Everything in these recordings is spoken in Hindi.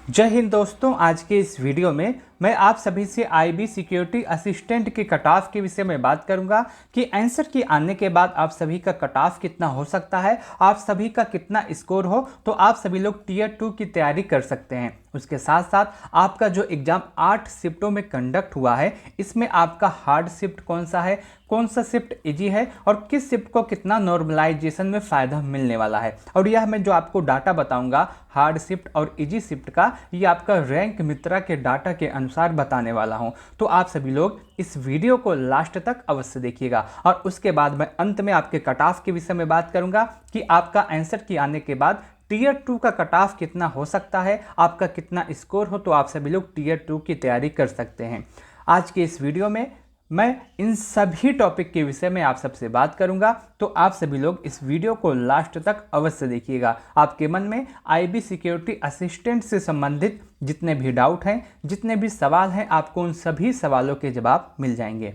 जय हिंद दोस्तों। आज के इस वीडियो में मैं आप सभी से आईबी सिक्योरिटी असिस्टेंट के कट ऑफ के विषय में बात करूंगा कि आंसर की आने के बाद आप सभी का कट ऑफ कितना हो सकता है, आप सभी का कितना स्कोर हो तो आप सभी लोग टीयर 2 की तैयारी कर सकते हैं। उसके साथ साथ आपका जो एग्जाम 8 शिफ्टों में कंडक्ट हुआ है, इसमें आपका हार्ड शिफ्ट कौन सा है, कौन सा शिफ्ट इजी है और किस शिफ्ट को कितना नॉर्मलाइजेशन में फ़ायदा मिलने वाला है। और यह मैं जो आपको डाटा बताऊंगा हार्ड शिफ्ट और इजी शिफ्ट का, ये आपका रैंक मित्रा के डाटा के अनुसार बताने वाला हूं। तो आप सभी लोग इस वीडियो को लास्ट तक अवश्य देखिएगा और उसके बाद मैं अंत में आपके कट ऑफ के विषय में बात करूंगा कि आपका आंसर की आने के बाद टीयर 2 का कट ऑफ कितना हो सकता है, आपका कितना स्कोर हो तो आप सभी लोग टीयर 2 की तैयारी कर सकते हैं। आज के इस वीडियो में मैं इन सभी टॉपिक के विषय में आप सबसे बात करूंगा, तो आप सभी लोग इस वीडियो को लास्ट तक अवश्य देखिएगा। आपके मन में आईबी सिक्योरिटी असिस्टेंट से संबंधित जितने भी डाउट हैं, जितने भी सवाल हैं, आपको उन सभी सवालों के जवाब मिल जाएंगे।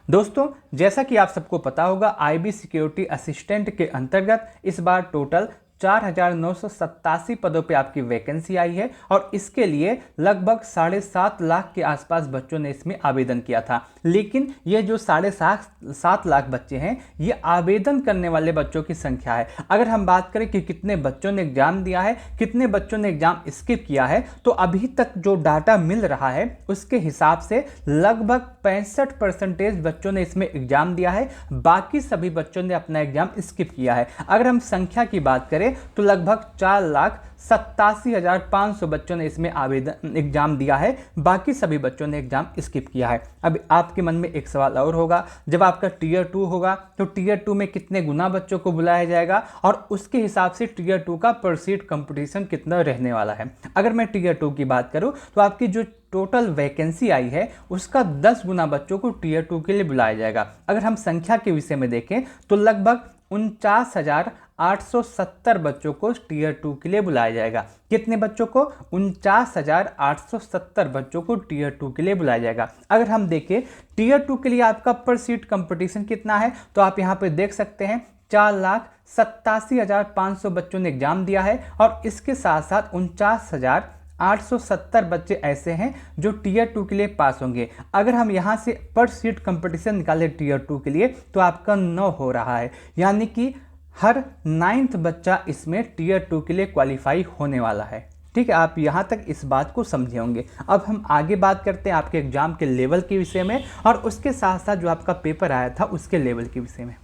दोस्तों, जैसा कि आप सबको पता होगा, आईबी सिक्योरिटी असिस्टेंट के अंतर्गत इस बार टोटल 4,987 पदों पे आपकी वैकेंसी आई है और इसके लिए लगभग 7.5 लाख के आसपास बच्चों ने इसमें आवेदन किया था। लेकिन ये जो 7.5 लाख बच्चे हैं, ये आवेदन करने वाले बच्चों की संख्या है। अगर हम बात करें कि कितने बच्चों ने एग्जाम दिया है, कितने बच्चों ने एग्जाम स्किप किया है, तो अभी तक जो डाटा मिल रहा है उसके हिसाब से लगभग 65% बच्चों ने इसमें एग्जाम दिया है, बाकी सभी बच्चों ने अपना एग्जाम स्किप किया है। अगर हम संख्या की बात करें तो लगभग 4,87,500 बच्चों ने इसमें आवेदन एग्जाम दिया है, बाकी सभी बच्चों ने एग्जाम स्किप किया है। अब आपके मन में एक सवाल और होगा, जब आपका टीयर 2 होगा तो टीयर 2 में कितने गुना बच्चों को बुलाया जाएगा और उसके हिसाब से टीयर 2 का पर सीट कंपटीशन कितना रहने वाला है। अगर मैं टीयर 2 की बात करूं तो आपकी जो टोटल वैकेंसी आई है उसका 10 गुना बच्चों को टीयर 2 के लिए बुलाया जाएगा। अगर हम संख्या के विषय में देखें तो लगभग 49,870 बच्चों को टीयर 2 के लिए बुलाया जाएगा। कितने बच्चों को? 49,870 बच्चों को टीयर 2 के लिए बुलाया जाएगा। अगर हम देखें टीयर 2 के लिए आपका पर सीट कंपटीशन कितना है, तो आप यहाँ पे देख सकते हैं 4,87,500 बच्चों ने एग्जाम दिया है और इसके साथ साथ 49,870 बच्चे ऐसे हैं जो टीयर 2 के लिए पास होंगे। अगर हम यहाँ से पर सीट कंपटीशन निकालें टीयर 2 के लिए तो आपका 9 हो रहा है, यानी कि हर 9th बच्चा इसमें टीयर 2 के लिए क्वालिफाई होने वाला है। ठीक है, आप यहाँ तक इस बात को समझे होंगे। अब हम आगे बात करते हैं आपके एग्जाम के लेवल के विषय में और उसके साथ साथ जो आपका पेपर आया था उसके लेवल के विषय में।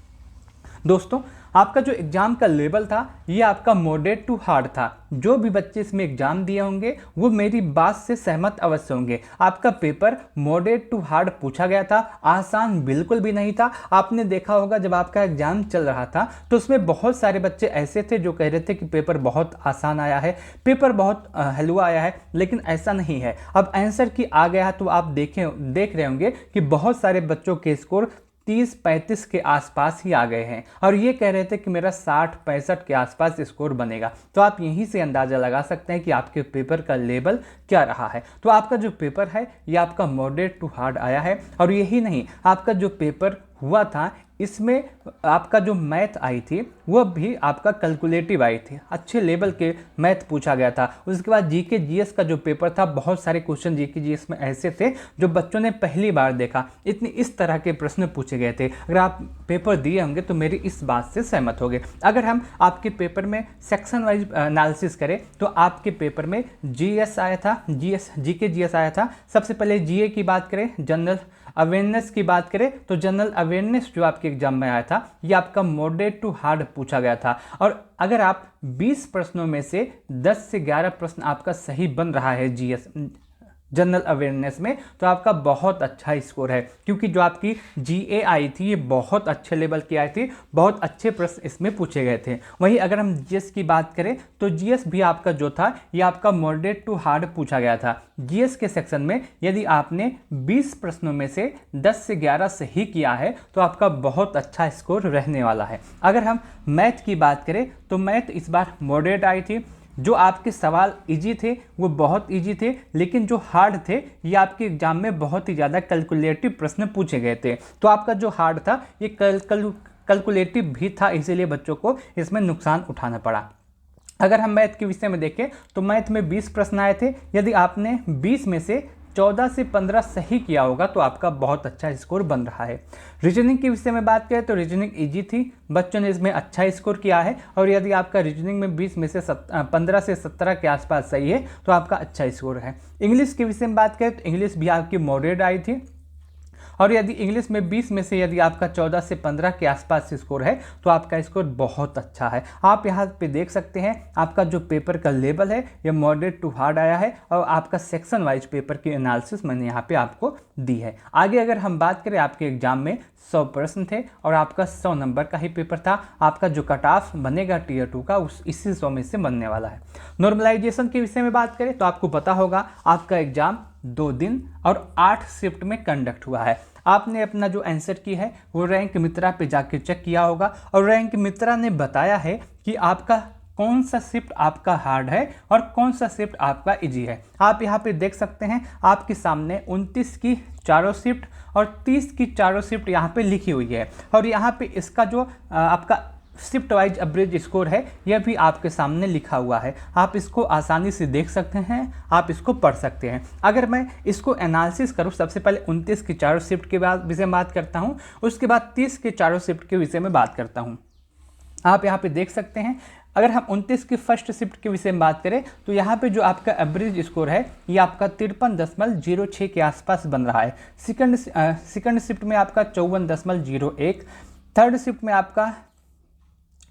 दोस्तों, आपका जो एग्जाम का लेवल था ये आपका मॉडरेट टू हार्ड था। जो भी बच्चे इसमें एग्जाम दिए होंगे वो मेरी बात से सहमत अवश्य होंगे। आपका पेपर मॉडरेट टू हार्ड पूछा गया था, आसान बिल्कुल भी नहीं था। आपने देखा होगा जब आपका एग्जाम चल रहा था तो उसमें बहुत सारे बच्चे ऐसे थे जो कह रहे थे कि पेपर बहुत आसान आया है, पेपर बहुत हलवा आया है, लेकिन ऐसा नहीं है। अब आंसर की आ गया तो आप देख रहे होंगे कि बहुत सारे बच्चों के स्कोर 30-35 के आसपास ही आ गए हैं और ये कह रहे थे कि मेरा 60-65 के आसपास स्कोर बनेगा। तो आप यहीं से अंदाज़ा लगा सकते हैं कि आपके पेपर का लेवल क्या रहा है। तो आपका जो पेपर है ये आपका मॉडरेट टू हार्ड आया है। और यही नहीं, आपका जो पेपर हुआ था इसमें आपका जो मैथ आई थी वो भी आपका कैलकुलेटिव आई थी, अच्छे लेवल के मैथ पूछा गया था। उसके बाद जीके जीएस का जो पेपर था, बहुत सारे क्वेश्चन जीके जीएस में ऐसे थे जो बच्चों ने पहली बार देखा, इस तरह के प्रश्न पूछे गए थे। अगर आप पेपर दिए होंगे तो मेरी इस बात से सहमत होंगे। अगर हम आपके पेपर में सेक्शन वाइज एनालिसिस करें तो आपके पेपर में जीएस आया था, जीके जीएस आया था। सबसे पहले जीए की बात करें, जनरल अवेयरनेस की बात करें तो जनरल अवेयरनेस जो आपके एग्जाम में आया था ये आपका मॉडरेट टू हार्ड पूछा गया था। और अगर आप 20 प्रश्नों में से 10 से 11 प्रश्न आपका सही बन रहा है जीएस जनरल अवेयरनेस में, तो आपका बहुत अच्छा स्कोर है, क्योंकि जो आपकी जीए आई थी ये बहुत अच्छे लेवल की आई थी, बहुत अच्छे प्रश्न इसमें पूछे गए थे। वहीं अगर हम जीएस की बात करें तो जीएस भी आपका जो था ये आपका मॉडरेट टू हार्ड पूछा गया था। जीएस के सेक्शन में यदि आपने 20 प्रश्नों में से 10 से 11 सही किया है तो आपका बहुत अच्छा स्कोर रहने वाला है। अगर हम मैथ की बात करें तो मैथ इस बार मॉडरेट आई थी। जो आपके सवाल इजी थे वो बहुत इजी थे, लेकिन जो हार्ड थे ये आपके एग्जाम में बहुत ही ज़्यादा कैलकुलेटिव प्रश्न पूछे गए थे। तो आपका जो हार्ड था ये कैलकुलेटिव भी था, इसीलिए बच्चों को इसमें नुकसान उठाना पड़ा। अगर हम मैथ के विषय में देखें तो मैथ में 20 प्रश्न आए थे। यदि आपने 20 में से 14 से 15 सही किया होगा तो आपका बहुत अच्छा स्कोर बन रहा है। रीजनिंग के विषय में बात करें तो रीजनिंग इजी थी, बच्चों ने इसमें अच्छा स्कोर किया है। और यदि आपका रीजनिंग में 20 में से 15 से 17 के आसपास सही है तो आपका अच्छा स्कोर है। इंग्लिश के विषय में बात करें तो इंग्लिश भी आपकी मॉडरेट आई थी, और यदि इंग्लिश में 20 में से यदि आपका 14 से 15 के आसपास स्कोर है तो आपका स्कोर बहुत अच्छा है। आप यहाँ पे देख सकते हैं आपका जो पेपर का लेवल है ये मॉडरेट टू हार्ड आया है, और आपका सेक्शन वाइज पेपर की एनालिसिस मैंने यहाँ पे आपको दी है। आगे अगर हम बात करें, आपके एग्जाम में 100 प्रश्न थे और आपका 100 नंबर का ही पेपर था। आपका जो कट ऑफ बनेगा टीयर 2 का इसी 100 में से बनने वाला है। नॉर्मलाइजेशन के विषय में बात करें तो आपको पता होगा आपका एग्जाम 2 दिन और 8 शिफ्ट में कंडक्ट हुआ है। आपने अपना जो आंसर की है वो रैंक मित्रा पे जाके चेक किया होगा, और रैंक मित्रा ने बताया है कि आपका कौन सा शिफ्ट आपका हार्ड है और कौन सा शिफ्ट आपका इजी है। आप यहाँ पे देख सकते हैं आपके सामने 29 की चारों शिफ्ट और 30 की चारों शिफ्ट यहाँ पे लिखी हुई है, और यहाँ पे इसका जो आपका शिफ्ट वाइज एवरेज स्कोर है यह भी आपके सामने लिखा हुआ है। आप इसको आसानी से देख सकते हैं, आप इसको पढ़ सकते हैं। अगर मैं इसको एनालिसिस करूं, सबसे पहले 29 की चारों शिफ्ट के बाद विषय में बात करता हूं, उसके बाद 30 के चारों शिफ्ट के विषय में बात करता हूं। आप यहाँ पे देख सकते हैं अगर हम 29 की फर्स्ट शिफ्ट के विषय में बात करें तो यहाँ पे जो आपका एवरेज स्कोर है ये आपका 53.06 के आसपास बन रहा है। सेकंड शिफ्ट में आपका 54.01, थर्ड शिफ्ट में आपका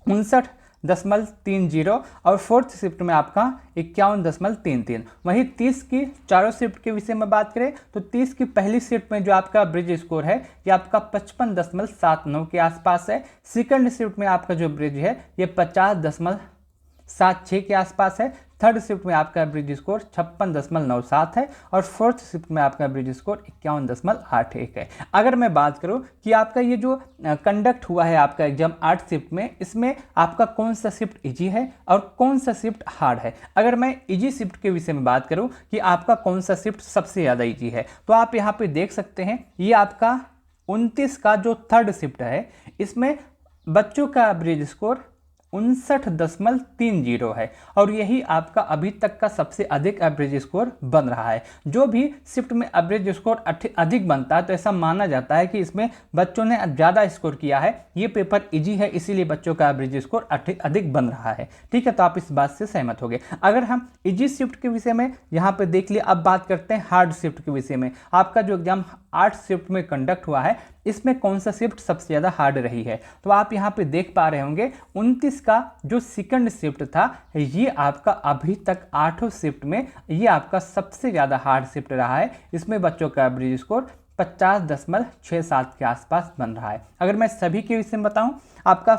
59.30 और फोर्थ शिफ्ट में आपका 51.33। वहीं 30 की चारों शिफ्ट के विषय में बात करें तो 30 की पहली शिफ्ट में जो आपका ब्रिज स्कोर है ये आपका 55.79 के आसपास है। सेकंड शिफ्ट में आपका जो ब्रिज है ये 50.76 के आसपास है। थर्ड शिफ्ट में आपका ब्रिज स्कोर 56.97 है, और फोर्थ शिफ्ट में आपका ब्रिज स्कोर 51.81 है। अगर मैं बात करूं कि आपका ये जो कंडक्ट हुआ है आपका एग्जाम 8 शिफ्ट में, इसमें आपका कौन सा शिफ्ट इजी है और कौन सा शिफ्ट हार्ड है। अगर मैं इजी शिफ्ट के विषय में बात करूं कि आपका कौन सा शिफ्ट सबसे ज़्यादा इजी है, तो आप यहाँ पे देख सकते हैं ये आपका 29 का जो थर्ड शिफ्ट है इसमें बच्चों का ब्रिज स्कोर 59.30 है, और यही आपका अभी तक का सबसे अधिक एवरेज स्कोर बन रहा है। जो भी शिफ्ट में एवरेज स्कोर अधिक बनता है तो ऐसा माना जाता है कि इसमें बच्चों ने ज़्यादा स्कोर किया है, ये पेपर इजी है, इसीलिए बच्चों का एवरेज स्कोर अधिक बन रहा है। ठीक है, तो आप इस बात से सहमत हो गए। अगर हम इजी शिफ्ट के विषय में यहाँ पे देख लिए, अब बात करते हैं हार्ड शिफ्ट के विषय में। आपका जो एग्जाम 8 शिफ्ट में कंडक्ट हुआ है इसमें कौन सा शिफ्ट सबसे ज़्यादा हार्ड रही है, तो आप यहाँ पे देख पा रहे होंगे 29 का जो सेकंड शिफ्ट था ये आपका अभी तक 8 शिफ्ट में ये आपका सबसे ज़्यादा हार्ड शिफ्ट रहा है। इसमें बच्चों का एवरेज स्कोर 50.67 के आसपास बन रहा है। अगर मैं सभी के विषय में बताऊँ, आपका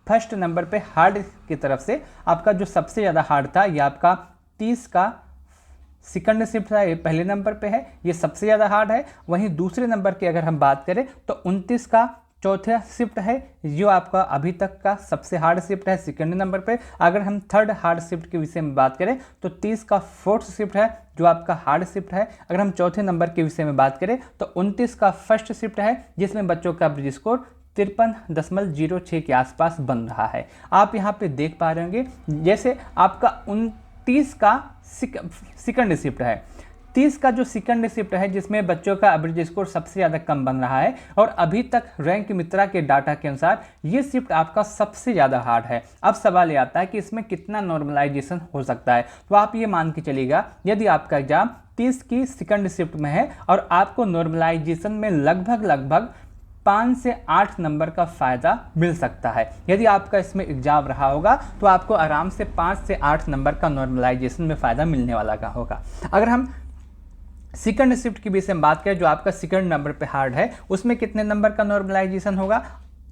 फर्स्ट नंबर पे हार्ड की तरफ से आपका जो सबसे ज़्यादा हार्ड था ये आपका 30 का सेकंड शिफ्ट था, ये पहले नंबर पे है, ये सबसे ज़्यादा हार्ड है। वहीं दूसरे नंबर की अगर हम बात करें तो 29 का चौथा शिफ्ट है जो आपका अभी तक का सबसे हार्ड शिफ्ट है सेकंड नंबर पे। अगर हम थर्ड हार्ड शिफ्ट के विषय में बात करें तो 30 का फोर्थ शिफ्ट है जो आपका हार्ड शिफ्ट है। अगर हम चौथे नंबर के विषय में बात करें तो 29 का फर्स्ट शिफ्ट है जिसमें बच्चों का ब्रिज स्कोर 53.06 के आसपास बन रहा है। आप यहाँ पे देख पा रहे होंगे जैसे आपका 29 का सेकंड शिफ्ट है, 30 का जो सेकंड शिफ्ट है जिसमें बच्चों का एवरेज स्कोर सबसे ज़्यादा कम बन रहा है, और अभी तक रैंक मित्रा के डाटा के अनुसार ये शिफ्ट आपका सबसे ज़्यादा हार्ड है। अब सवाल ये आता है कि इसमें कितना नॉर्मलाइजेशन हो सकता है, तो आप ये मान के चलिएगा यदि आपका एग्जाम 30 की सेकंड शिफ्ट में है और आपको नॉर्मलाइजेशन में लगभग 5 से 8 नंबर का फ़ायदा मिल सकता है। यदि आपका इसमें एग्जाम रहा होगा तो आपको आराम से 5 से 8 नंबर का नॉर्मलाइजेशन में फ़ायदा मिलने वाला का होगा। अगर हम सेकंड शिफ्ट की विषय में बात करें जो आपका सेकंड नंबर पे हार्ड है, उसमें कितने नंबर का नॉर्मलाइजेशन होगा।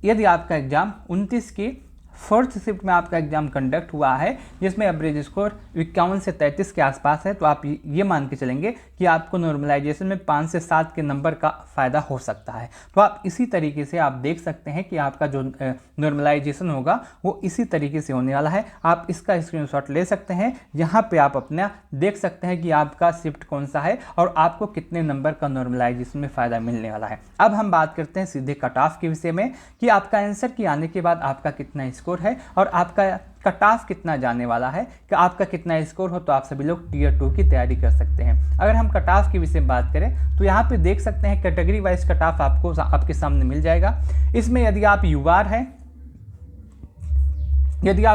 यदि आपका एग्जाम 29 की फोर्थ शिफ्ट में आपका एग्जाम कंडक्ट हुआ है जिसमें एवरेज स्कोर 51 से 33 के आसपास है, तो आप ये मान के चलेंगे कि आपको नॉर्मलाइजेशन में 5 से 7 के नंबर का फ़ायदा हो सकता है। तो आप इसी तरीके से आप देख सकते हैं कि आपका जो नॉर्मलाइजेशन होगा वो इसी तरीके से होने वाला है। आप इसका स्क्रीनशॉट ले सकते हैं, यहाँ पे आप अपना देख सकते हैं कि आपका शिफ्ट कौन सा है और आपको कितने नंबर का नॉर्मलाइजेशन में फ़ायदा मिलने वाला है। अब हम बात करते हैं सीधे कट ऑफ के विषय में कि आपका आंसर की आने के बाद आपका कितना स्कोर है और आपका कट ऑफ कितना जाने वाला है, कि आपका कितना स्कोर हो तो आप सभी लोग टीयर 2 की तैयारी कर सकते हैं। अगर हम कट ऑफ की विषय में बात करें तो यहाँ पे देख सकते हैं कैटेगरी वाइज कट ऑफ आपको आपके सामने मिल जाएगा। इसमें यदि आप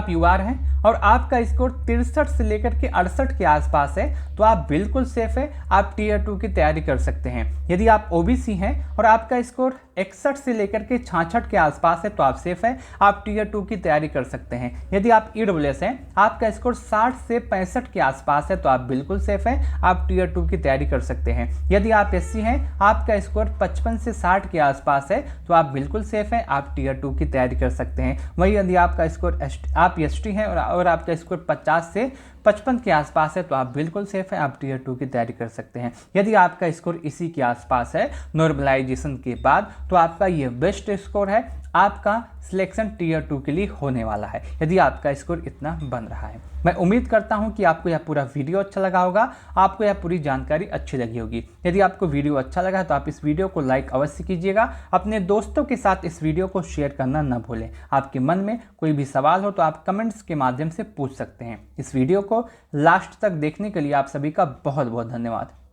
यूआर हैं और आपका स्कोर 63 से लेकर के 68 के आसपास है तो आप बिल्कुल सेफ है, आप टीयर 2 की तैयारी कर सकते हैं। यदि आप ओबीसी हैं और आपका स्कोर 61 से लेकर के 66 के आसपास है तो आप सेफ है, आप टीयर 2 की तैयारी कर सकते हैं। यदि आप ईडब्ल्यूएस हैं, आपका स्कोर 60 से 65 के आसपास है तो आप बिल्कुल सेफ है, आप टीयर 2 की तैयारी कर सकते हैं। यदि आप एससी हैं, आपका स्कोर 55 से 60 के आसपास है तो आप बिल्कुल सेफ है, आप टीयर 2 की तैयारी कर सकते हैं। वहीं यदि आपका स्कोर आप एसटी हैं और आपका स्कोर 50 से 55 के आसपास है तो आप बिल्कुल सेफ है, आप टीयर 2 की तैयारी कर सकते हैं। यदि आपका स्कोर इसी के आसपास है नॉर्मलाइजेशन के बाद तो आपका ये बेस्ट स्कोर है, आपका सिलेक्शन टीयर 2 के लिए होने वाला है, यदि आपका स्कोर इतना बन रहा है। मैं उम्मीद करता हूं कि आपको यह पूरा वीडियो अच्छा लगा होगा, आपको यह पूरी जानकारी अच्छी लगी होगी। यदि आपको वीडियो अच्छा लगा तो आप इस वीडियो को लाइक अवश्य कीजिएगा, अपने दोस्तों के साथ इस वीडियो को शेयर करना न भूलें। आपके मन में कोई भी सवाल हो तो आप कमेंट्स के माध्यम से पूछ सकते हैं। इस वीडियो को लास्ट तक देखने के लिए आप सभी का बहुत बहुत धन्यवाद।